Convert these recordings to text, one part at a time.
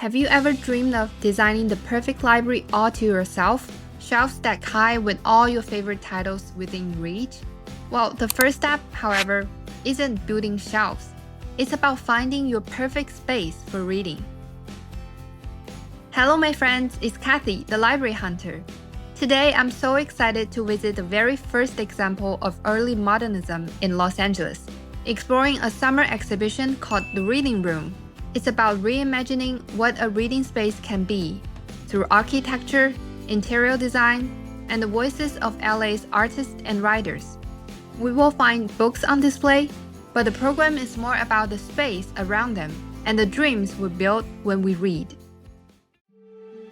Have you ever dreamed of designing the perfect library all to yourself? Shelves stacked high with all your favorite titles within reach? Well, the first step, however, isn't building shelves. It's about finding your perfect space for reading. Hello my friends, it's Kathy, the library hunter. Today I'm so excited to visit the very first example of early modernism in Los Angeles, exploring a summer exhibition called The Reading Room. It's about reimagining what a reading space can be through architecture, interior design, and the voices of LA's artists and writers. We will find books on display, but the program is more about the space around them and the dreams we build when we read.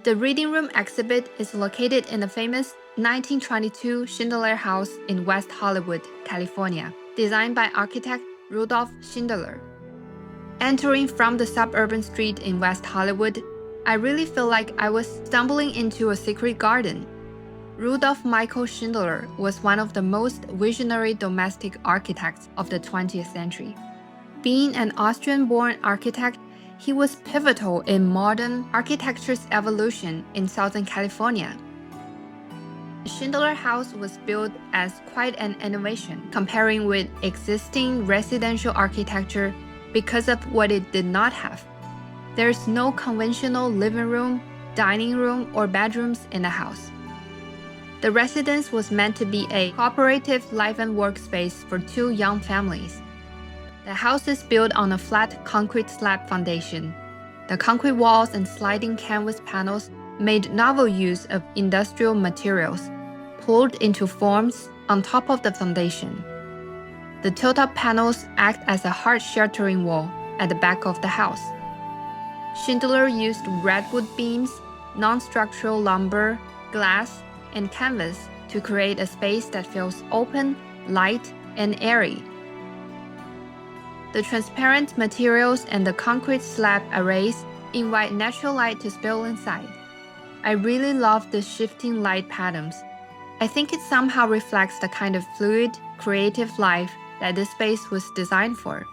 The Reading Room exhibit is located in the famous 1922 Schindler House in West Hollywood, California, designed by architect Rudolph Schindler. Entering from the suburban street in West Hollywood, I really feel like I was stumbling into a secret garden. Rudolph Michael Schindler was one of the most visionary domestic architects of the 20th century. Being an Austrian-born architect, he was pivotal in modern architecture's evolution in Southern California. The Schindler House was built as quite an innovation, comparing with existing residential architecture because of what it did not have. There's no conventional living room, dining room, or bedrooms in the house. The residence was meant to be a cooperative life and work space for two young families. The house is built on a flat concrete slab foundation. The concrete walls and sliding canvas panels made novel use of industrial materials, pulled into forms on top of the foundation. The tilt-up panels act as a hard sheltering wall at the back of the house. Schindler used redwood beams, non-structural lumber, glass, and canvas to create a space that feels open, light, and airy. The transparent materials and the concrete slab arrays invite natural light to spill inside. I really love the shifting light patterns. I think it somehow reflects the kind of fluid, creative life that this space was designed for.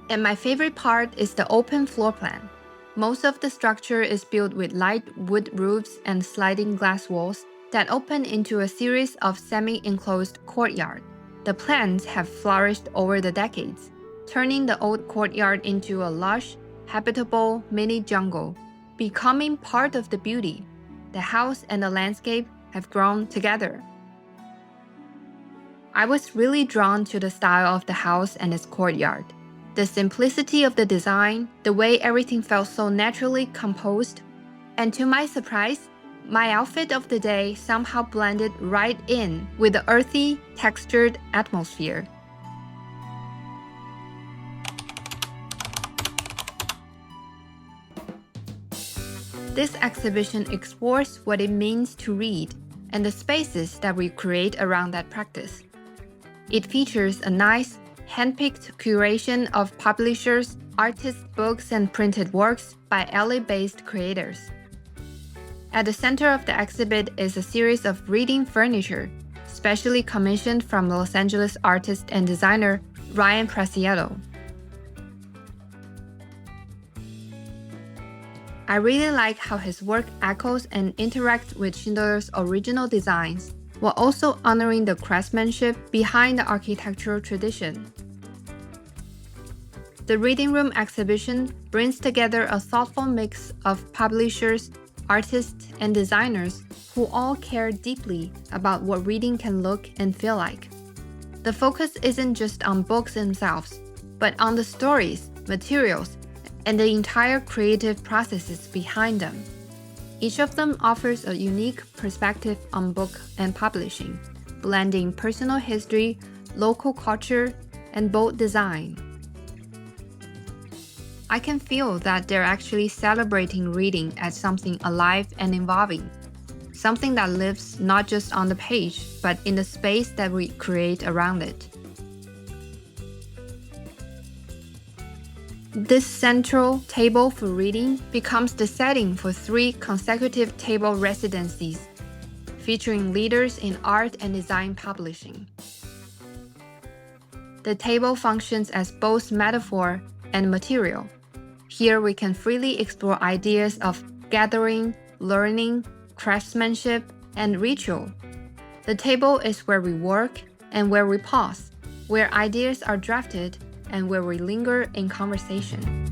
And my favorite part is the open floor plan. Most of the structure is built with light wood roofs and sliding glass walls that open into a series of semi-enclosed courtyards. The plants have flourished over the decades, turning the old courtyard into a lush, habitable mini jungle, becoming part of the beauty. The house and the landscape have grown together. I was really drawn to the style of the house and its courtyard. The simplicity of the design, the way everything felt so naturally composed, and to my surprise, my outfit of the day somehow blended right in with the earthy, textured atmosphere. This exhibition explores what it means to read and the spaces that we create around that practice. It features a nice, hand-picked curation of publishers, artists' books, and printed works by LA-based creators. At the center of the exhibit is a series of reading furniture, specially commissioned from Los Angeles artist and designer Ryan Preciado. I really like how his work echoes and interacts with Schindler's original designs, while also honoring the craftsmanship behind the architectural tradition. The Reading Room exhibition brings together a thoughtful mix of publishers, artists, and designers who all care deeply about what reading can look and feel like. The focus isn't just on books themselves, but on the stories, materials, and the entire creative processes behind them. Each of them offers a unique perspective on book and publishing, blending personal history, local culture, and bold design. I can feel that they're actually celebrating reading as something alive and evolving, something that lives not just on the page, but in the space that we create around it. This central table for reading becomes the setting for 3 consecutive table residencies, featuring leaders in art and design publishing. The table functions as both metaphor and material, Here we can freely explore ideas of gathering, learning, craftsmanship, and ritual. The table is where we work and where we pause, where ideas are drafted and where we linger in conversation.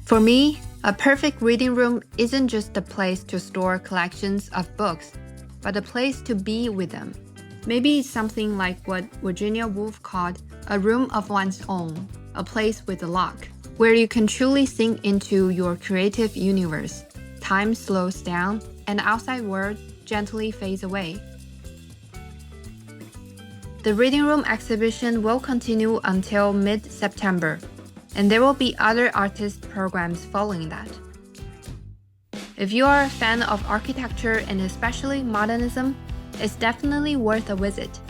For me, a perfect reading room isn't just a place to store collections of books, but a place to be with them. Maybe it's something like what Virginia Woolf called a room of one's own, a place with a lock, where you can truly sink into your creative universe. Time slows down, and the outside world gently fades away. The Reading Room exhibition will continue until mid-September, and there will be other artist programs following that. If you are a fan of architecture and especially modernism, it's definitely worth a visit.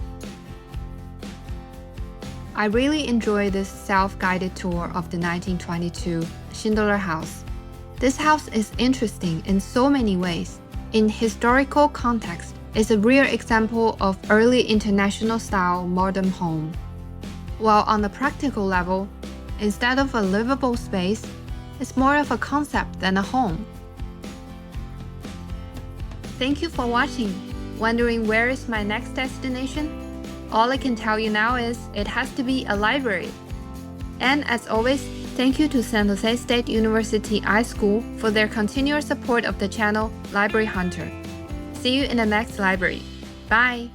I really enjoy this self-guided tour of the 1922 Schindler House. This house is interesting in so many ways. In historical context, it's a rare example of early international-style modern home. While on the practical level, instead of a livable space, it's more of a concept than a home. Thank you for watching. Wondering where is my next destination? All I can tell you now is it has to be a library. And as always, thank you to San Jose State University iSchool for their continuous support of the channel Library Hunter. See you in the next library. Bye!